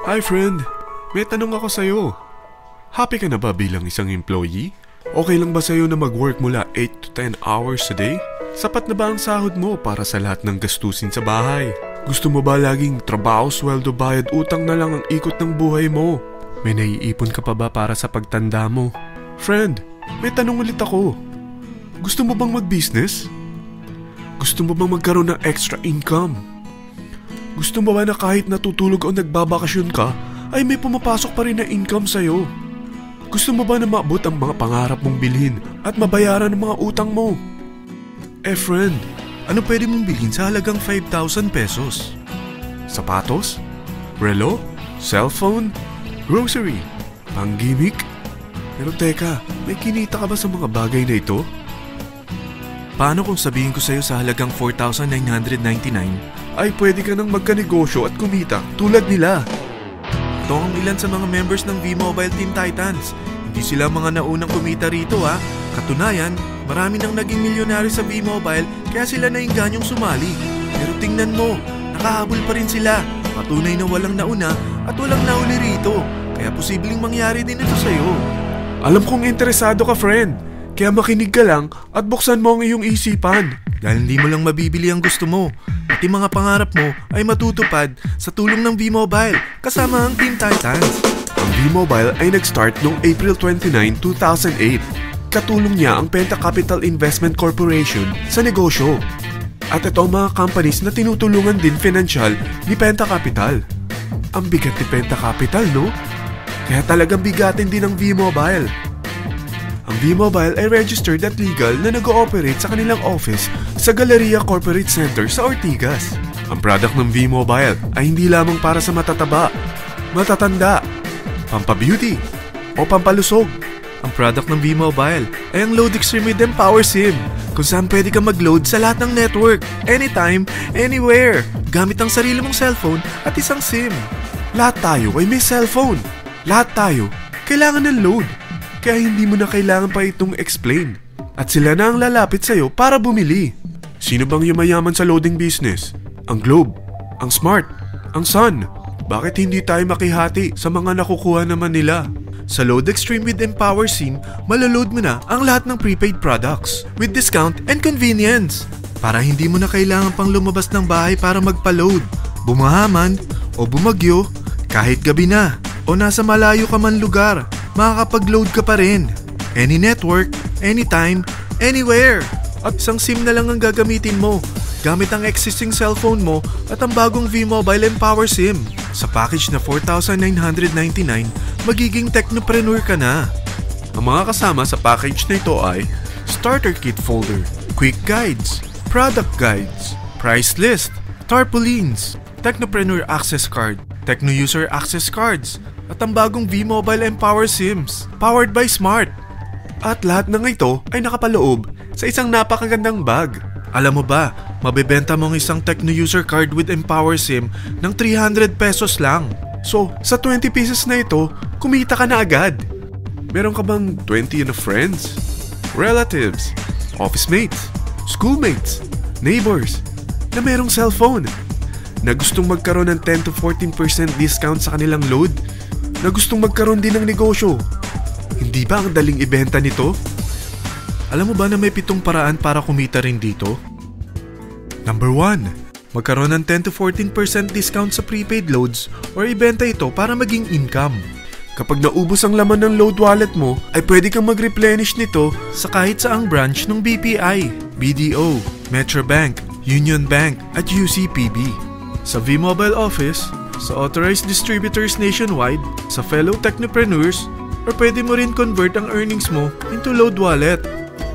Hi friend, may tanong ako sa'yo. Happy ka na ba bilang isang employee? Okay lang ba sa'yo na mag-work mula 8 to 10 hours a day? Sapat na ba ang sahod mo para sa lahat ng gastusin sa bahay? Gusto mo ba laging trabaho, sweldo, bayad, utang na lang ang ikot ng buhay mo? May naiipon ka pa ba para sa pagtanda mo? Friend, may tanong ulit ako. Gusto mo bang mag-business? Gusto mo bang magkaroon ng extra income? Gusto mo ba na kahit natutulog o nagbabakasyon ka, ay may pumapasok pa rin na income sa'yo? Gusto mo ba na maabot ang mga pangarap mong bilhin at mabayaran ang mga utang mo? Friend, ano pwede mong bilhin sa halagang 5,000 pesos? Sapatos? Relo? Cellphone? Grocery? Pang-gimmick? Pero teka, may kinita ka ba sa mga bagay na ito? Paano kung sabihin ko sa'yo sa halagang 4,999 ay pwede ka nang magkanegosyo at kumita tulad nila? Ito ang ilan sa mga members ng V-Mobile Team Titans. Hindi sila mga naunang kumita rito ha. Katunayan, marami nang naging milyonaryo sa V-Mobile kaya sila naingganyong sumali. Pero tingnan mo, nakahabol pa rin sila. Patunay na walang nauna at walang nauli rito. Kaya posibleng mangyari din ito sa'yo. Alam kong interesado ka, friend. Kaya makinig ka lang at buksan mo ang iyong isipan. Dahil hindi mo lang mabibili ang gusto mo. At yung mga pangarap mo ay matutupad sa tulong ng V-Mobile kasama ang Team Titans. Ang V-Mobile ay nag-start noong April 29, 2008. Katulong niya ang Penta Capital Investment Corporation sa negosyo. At ito ang mga companies na tinutulungan din financial ni Penta Capital. Ang bigat ni Penta Capital, no? Kaya talagang bigatin din ang V-Mobile. Ang V-Mobile ay registered at legal na nag-ooperate sa kanilang office sa Galleria Corporate Center sa Ortigas. Ang product ng V-Mobile ay hindi lamang para sa matataba, matatanda, pampabeauty, o pampalusog. Ang product ng V-Mobile ay ang Load Extreme with Empower SIM, kung saan pwede kang mag-load sa lahat ng network, anytime, anywhere, gamit ang sarili mong cellphone at isang SIM. Lahat tayo ay may cellphone. Lahat tayo kailangan ng load. Kaya hindi mo na kailangan pa itong explain. At sila na ang lalapit sa'yo para bumili. Sino bang yumayaman sa loading business? Ang Globe, ang Smart, ang Sun. Bakit hindi tayo makihati sa mga nakukuha naman nila? Sa Load Extreme with Empower SIM, malaload mo na ang lahat ng prepaid products with discount and convenience. Para hindi mo na kailangan pang lumabas ng bahay para magpa-load. Bumahaman o bumagyo, kahit gabi na o nasa malayo ka man lugar, makakapag-load ka pa rin. Any network, anytime, anywhere. At isang SIM na lang ang gagamitin mo gamit ang existing cellphone mo at ang bagong V-Mobile Empower SIM. Sa package na 4,999, magiging technopreneur ka na. Ang mga kasama sa package na ito ay Starter Kit Folder, Quick Guides, Product Guides, Price List, Tarpaulins, Technopreneur Access Card, Techno User Access Cards, at ang bagong V-Mobile Empower SIMs, powered by Smart. At lahat ng ito ay nakapaloob sa isang napakagandang bag. Alam mo ba, mabebenta mo ang isang Techno User Card with Empower SIM ng 300 pesos lang. So, sa 20 pieces na ito, kumita ka na agad. Meron ka bang 20 na friends, relatives, office mates, schoolmates, neighbors, na merong cellphone, na gustong magkaroon ng 10 to 14% discount sa kanilang load, na gustong magkaroon din ng negosyo? Hindi ba ang daling ibenta nito? Alam mo ba na may 7 paraan para kumita rin dito? Number 1. Magkaroon ng 10 to 14% discount sa prepaid loads or ibenta ito para maging income. Kapag naubos ang laman ng load wallet mo, ay pwede kang mag-replenish nito sa kahit saang branch ng BPI, BDO, Metrobank, Union Bank at UCPB. Sa V-Mobile Office, sa authorized distributors nationwide, sa fellow technopreneurs, or pwede mo rin convert ang earnings mo into load wallet.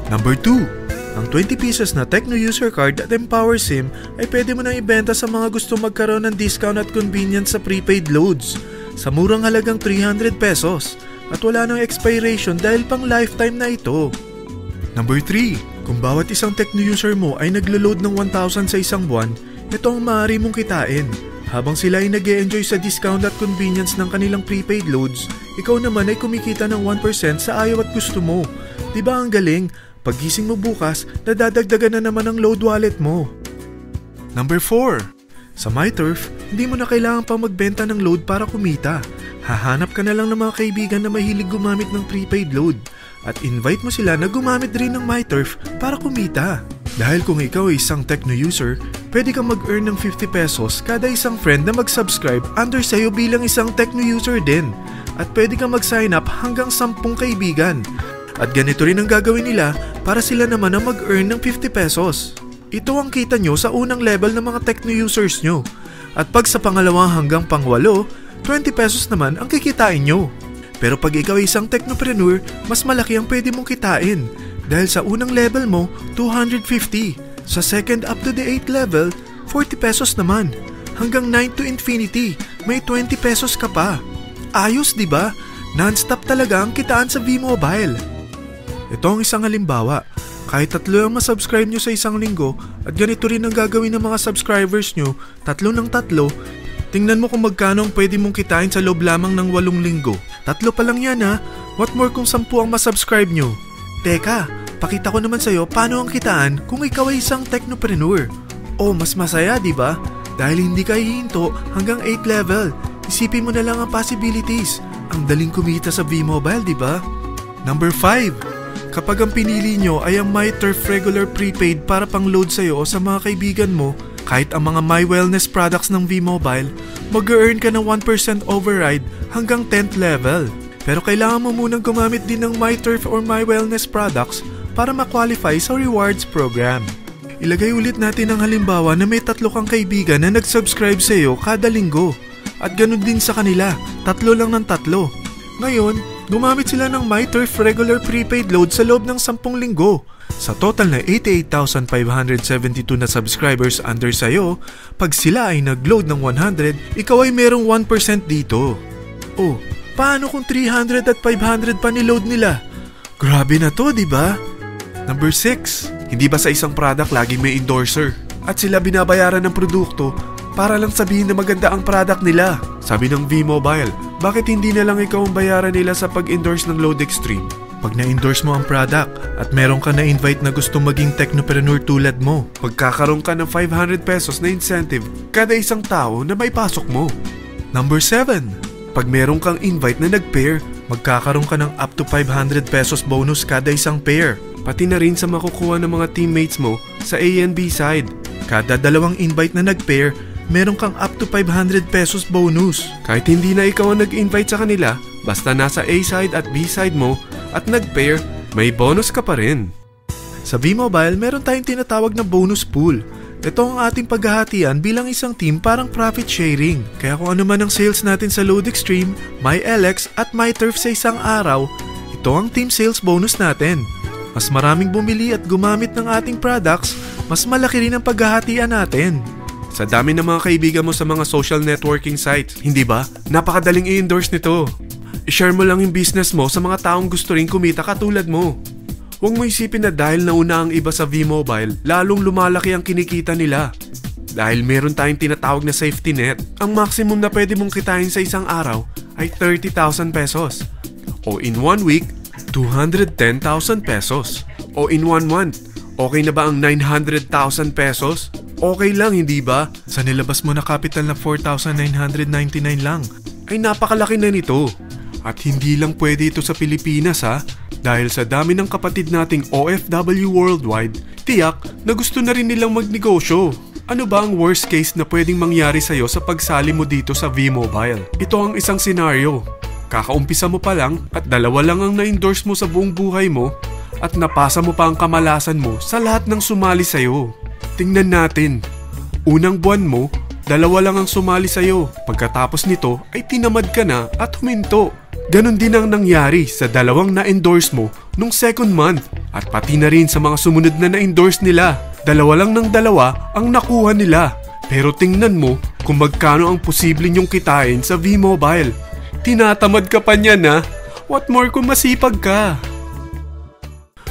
Number 2. Ang 20 pieces na Techno User Card at Empower SIM ay pwede mo nang ibenta sa mga gusto magkaroon ng discount at convenience sa prepaid loads sa murang halagang 300 pesos at wala nang expiration dahil pang lifetime na ito. Number 3. Kung bawat isang Techno user mo ay naglo-load ng 1,000 sa isang buwan, ito ang maaari mong kitain. Habang sila ay nag-e-enjoy sa discount at convenience ng kanilang prepaid loads, ikaw naman ay kumikita ng 1% sa ayaw at gusto mo. Diba ang galing? Paggising mo bukas, nadadagdagan na naman ang load wallet mo. Number 4. Sa MyTurf, hindi mo na kailangan pang magbenta ng load para kumita. Hahanap ka na lang ng mga kaibigan na mahilig gumamit ng prepaid load at invite mo sila na gumamit rin ng MyTurf para kumita. Dahil kung ikaw ay isang Tecno user, pwede kang mag-earn ng 50 pesos kada isang friend na mag-subscribe under sa'yo bilang isang Tecno user din. At pwede kang mag-sign up hanggang 10 kaibigan. At ganito rin ang gagawin nila para sila naman ang mag-earn ng 50 pesos. Ito ang kita nyo sa unang level ng mga Tecno users nyo. At pag sa pangalawa hanggang pang-8, 20 pesos naman ang kikitain nyo. Pero pag ikaw ay isang Technopreneur, mas malaki ang pwede mong kitain. Dahil sa unang level mo, 250. Sa second up to the 8th level, 40 pesos naman. Hanggang 9 to infinity, may 20 pesos ka pa. Ayos, di ba? Non-stop talaga ang kitaan sa V-Mobile. Ito ang isang halimbawa. Kahit 3 ang masubscribe nyo sa isang linggo at ganito rin ang gagawin ng mga subscribers nyo, 3 ng 3, tingnan mo kung magkano ang pwede mong kitain sa loob lamang ng 8 linggo. 3 pa lang yan ha. What more kung 10 ang masubscribe nyo? Teka, pakita ko naman sa'yo paano ang kitaan kung ikaw ay isang Technopreneur. Oh, mas masaya, di ba? Dahil hindi ka hihinto hanggang 8 level. Isipin mo na lang ang possibilities. Ang daling kumita sa V-Mobile, di ba? Number 5. Kapag ang pinili nyo ay ang MyTurf regular prepaid para pang-load sa'yo o sa mga kaibigan mo, kahit ang mga My Wellness products ng V-Mobile, mag-earn ka ng 1% override hanggang 10th level. Pero kailangan mo munang gumamit din ng MyTurf or My Wellness products para ma-qualify sa rewards program. Ilagay ulit natin ang halimbawa na may 3 kang kaibigan na nag-subscribe sa'yo kada linggo. At ganun din sa kanila, 3 lang ng 3. Ngayon, gumamit sila ng MyTurf regular prepaid load sa loob ng 10 linggo. Sa total na 88,572 na subscribers under sa'yo, pag sila ay nag-load ng 100, ikaw ay merong 1% dito. Oh, paano kung 300 at 500 pa ni-load nila? Grabe na to, di ba? Number 6. Hindi ba sa isang product laging may endorser? At sila binabayaran ng produkto para lang sabihin na maganda ang product nila. Sabi ng V-Mobile, bakit hindi na lang ikaw ang bayaran nila sa pag-endorse ng Load Extreme? Pag na-endorse mo ang product at meron ka na-invite na gusto maging Technopreneur tulad mo, magkakaroon ka ng 500 pesos na incentive kada isang tao na may pasok mo. Number 7. Pag meron kang invite na nag-pair, magkakaroon ka ng up to 500 pesos bonus kada isang pair. Pati na rin sa makukuha ng mga teammates mo sa A and B side. Kada 2 invite na nag-pair, meron kang up to 500 pesos bonus. Kahit hindi na ikaw ang nag-invite sa kanila, basta nasa A side at B side mo at nag-pair, may bonus ka pa rin. Sa V-Mobile, meron tayong tinatawag na bonus pool. Ito ang ating paghahatian bilang isang team parang profit sharing. Kaya kung ano man ang sales natin sa Load Extreme, MyLX at MyTurf sa isang araw, ito ang team sales bonus natin. Mas maraming bumili at gumamit ng ating products, mas malaki rin ang paghahatian natin. Sa dami ng mga kaibigan mo sa mga social networking sites, hindi ba? Napakadaling i-endorse nito. I-share mo lang yung business mo sa mga taong gusto rin kumita katulad mo. Huwag mo isipin na dahil nauna ang iba sa V-Mobile, lalong lumalaki ang kinikita nila. Dahil meron tayong tinatawag na safety net, ang maximum na pwede mong kitain sa isang araw ay 30,000 pesos. O in 1 week, 210,000 pesos. O in 1 month, okay na ba ang 900,000 pesos? Okay lang, hindi ba? Sa nilabas mo na capital na 4,999 lang, ay napakalaki na nito. At hindi lang pwede ito sa Pilipinas ha, dahil sa dami ng kapatid nating OFW worldwide, tiyak na gusto na rin nilang magnegosyo. Ano ba ang worst case na pwedeng mangyari sa'yo sa pagsali mo dito sa V-Mobile? Ito ang isang senaryo. Kakaumpisa mo pa lang at 2 lang ang na-endorse mo sa buong buhay mo at napasa mo pa ang kamalasan mo sa lahat ng sumali sa'yo. Tingnan natin. Unang buwan mo, 2 lang ang sumali sa'yo. Pagkatapos nito ay tinamad ka na at huminto. Ganon din ang nangyari sa 2 na-endorse mo nung second month at pati na rin sa mga sumunod na na-endorse nila. 2 lang ng 2 ang nakuha nila. Pero tingnan mo kung magkano ang posible nyong kitain sa V-Mobile. Tinatamad ka pa niyan ha? What more kung masipag ka?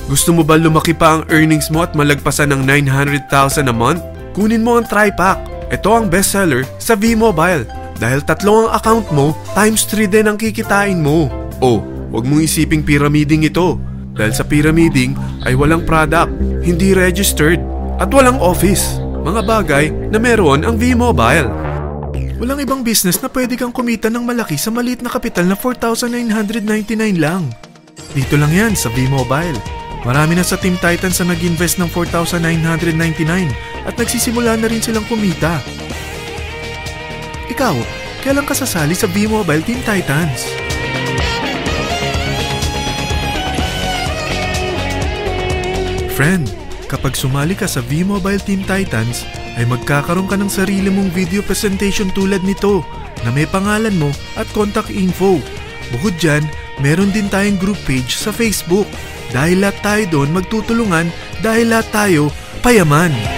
Gusto mo ba lumaki pa ang earnings mo at malagpasan ng 900,000 a month? Kunin mo ang TriPack. Ito ang bestseller sa V-Mobile. Dahil 3 ang account mo, times 3 din ang kikitain mo. Oh, wag mong isiping pyramiding ito. Dahil sa pyramiding ay walang product, hindi registered, at walang office. mga bagay na meron ang V-Mobile. Walang ibang business na pwede kang kumita ng malaki sa maliit na kapital na 4,999 lang. Dito lang yan sa V-Mobile. Marami na sa Team Titans na nag-invest ng 4,999 at nagsisimula na rin silang kumita. Ikaw, kailan ka sasali sa V-Mobile Team Titans? Friend, kapag sumali ka sa V-Mobile Team Titans, ay magkakaroon ka ng sarili mong video presentation tulad nito na may pangalan mo at contact info. Bukod dyan, meron din tayong group page sa Facebook. Dahil lahat tayo doon magtutulungan dahil lahat tayo payaman.